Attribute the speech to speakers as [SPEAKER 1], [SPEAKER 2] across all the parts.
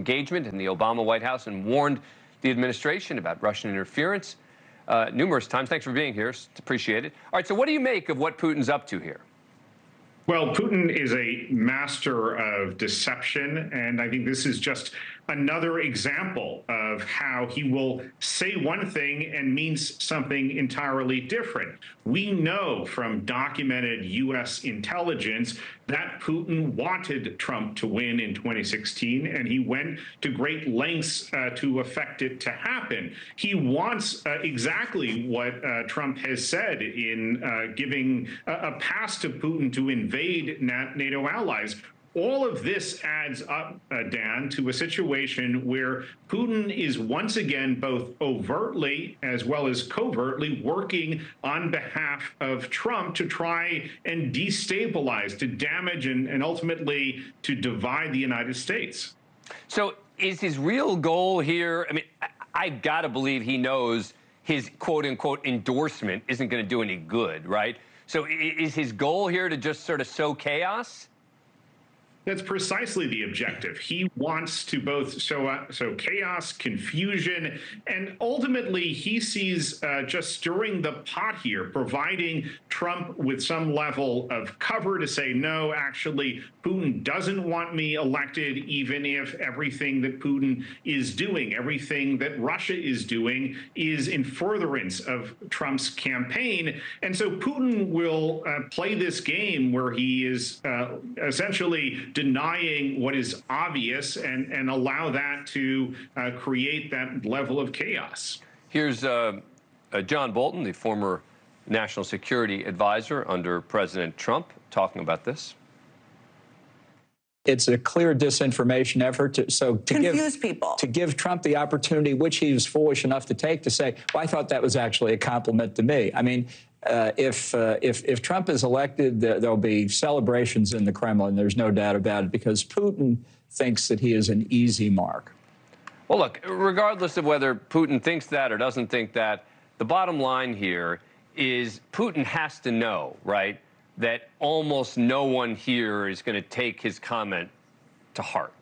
[SPEAKER 1] engagement in the Obama White House and warned the administration about Russian interference numerous times. Thanks for being here. Appreciate it. All right, so what do you make of what Putin's up to here?
[SPEAKER 2] Well, Putin is a master of deception, and I think this is just another example of how he will say one thing and means something entirely different. We know from documented U.S. intelligence that Putin wanted Trump to win in 2016, and he went to great lengths to effect it to happen. He wants exactly what Trump has said in giving a pass to Putin to invade NATO allies. All of this adds up, Dan, to a situation where Putin is once again both overtly as well as covertly working on behalf of Trump to try and destabilize, to damage, and ultimately to divide the United States.
[SPEAKER 1] So is his real goal here, I mean, I've got to believe he knows his quote-unquote endorsement isn't going to do any good, right? So is his goal here to just sort of sow chaos?
[SPEAKER 2] That's precisely the objective. He wants to both sow chaos, confusion, and ultimately he sees just stirring the pot here, providing Trump with some level of cover to say, no, actually, Putin doesn't want me elected, even if everything that Putin is doing, everything that Russia is doing, is in furtherance of Trump's campaign. And so Putin will play this game where he is essentially denying what is obvious and allow that to create that level of chaos.
[SPEAKER 1] Here's John Bolton, the former national security advisor under President Trump, talking about this.
[SPEAKER 3] It's a clear disinformation effort to
[SPEAKER 4] confuse people,
[SPEAKER 3] to give Trump the opportunity, which he was foolish enough to take, to say, well, I thought that was actually a compliment to me. I mean, if Trump is elected, there'll be celebrations in the Kremlin. There's no doubt about it, because Putin thinks that he is an easy mark.
[SPEAKER 1] Well, look, regardless of whether Putin thinks that or doesn't think that, the bottom line here is Putin has to know, right, that almost no one here is going to take his comment to heart.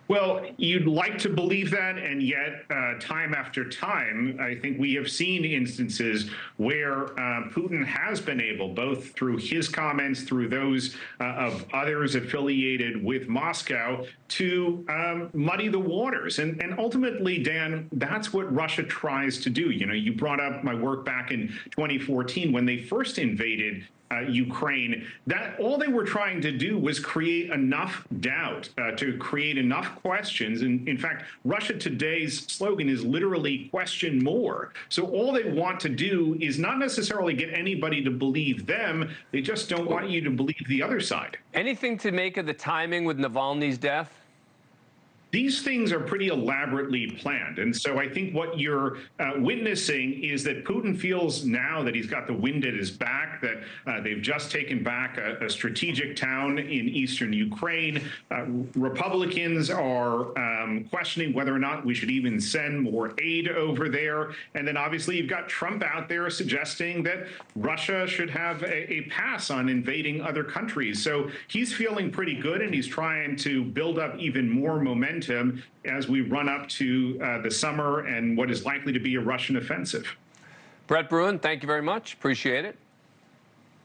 [SPEAKER 2] Well, you'd like to believe that, and yet time after time, I think we have seen instances where Putin has been able, both through his comments, through those of others affiliated with Moscow, to muddy the waters. And ultimately, Dan, that's what Russia tries to do. You know, you brought up my work back in 2014 when they first invaded Ukraine. That all they were trying to do was create enough doubt, to create enough questions. And in fact, Russia Today's slogan is literally question more. So all they want to do is not necessarily get anybody to believe them. They just don't want you to believe the other side.
[SPEAKER 1] Anything to make of the timing with Navalny's death?
[SPEAKER 2] These things are pretty elaborately planned. And so I think what you're witnessing is that Putin feels now that he's got the wind at his back, that they've just taken back a strategic town in eastern Ukraine. Republicans are questioning whether or not we should even send more aid over there. And then obviously you've got Trump out there suggesting that Russia should have a pass on invading other countries. So he's feeling pretty good, and he's trying to build up even more momentum as we run up to the summer and what is likely to be a Russian offensive.
[SPEAKER 1] Brett Bruen, thank you very much. Appreciate it.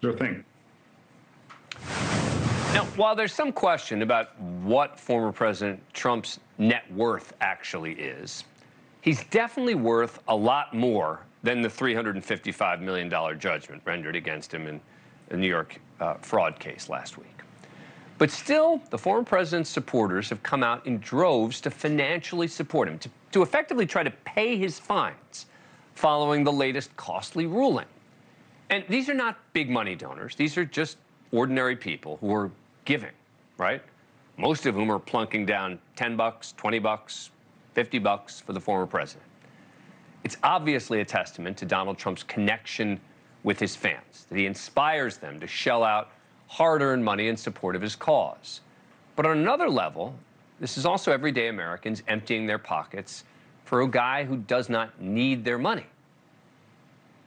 [SPEAKER 2] Sure thing.
[SPEAKER 1] Now, while there's some question about what former President Trump's net worth actually is, he's definitely worth a lot more than the $355 million judgment rendered against him in the New York fraud case last week. But still, the former president's supporters have come out in droves to financially support him, to effectively try to pay his fines following the latest costly ruling. And these are not big money donors. These are just ordinary people who are giving, right? Most of whom are plunking down $10, $20, $50 for the former president. It's obviously a testament to Donald Trump's connection with his fans, that he inspires them to shell out hard-earned money in support of his cause. But on another level, this is also everyday Americans emptying their pockets for a guy who does not need their money.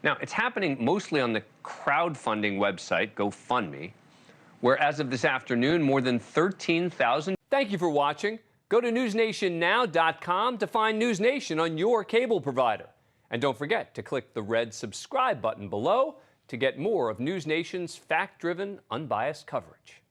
[SPEAKER 1] Now, it's happening mostly on the crowdfunding website, GoFundMe, where as of this afternoon, more than 13,000. Thank you for watching. Go to newsnationnow.com to find News Nation on your cable provider. And don't forget to click the red subscribe button below to get more of News Nation's fact-driven, unbiased coverage.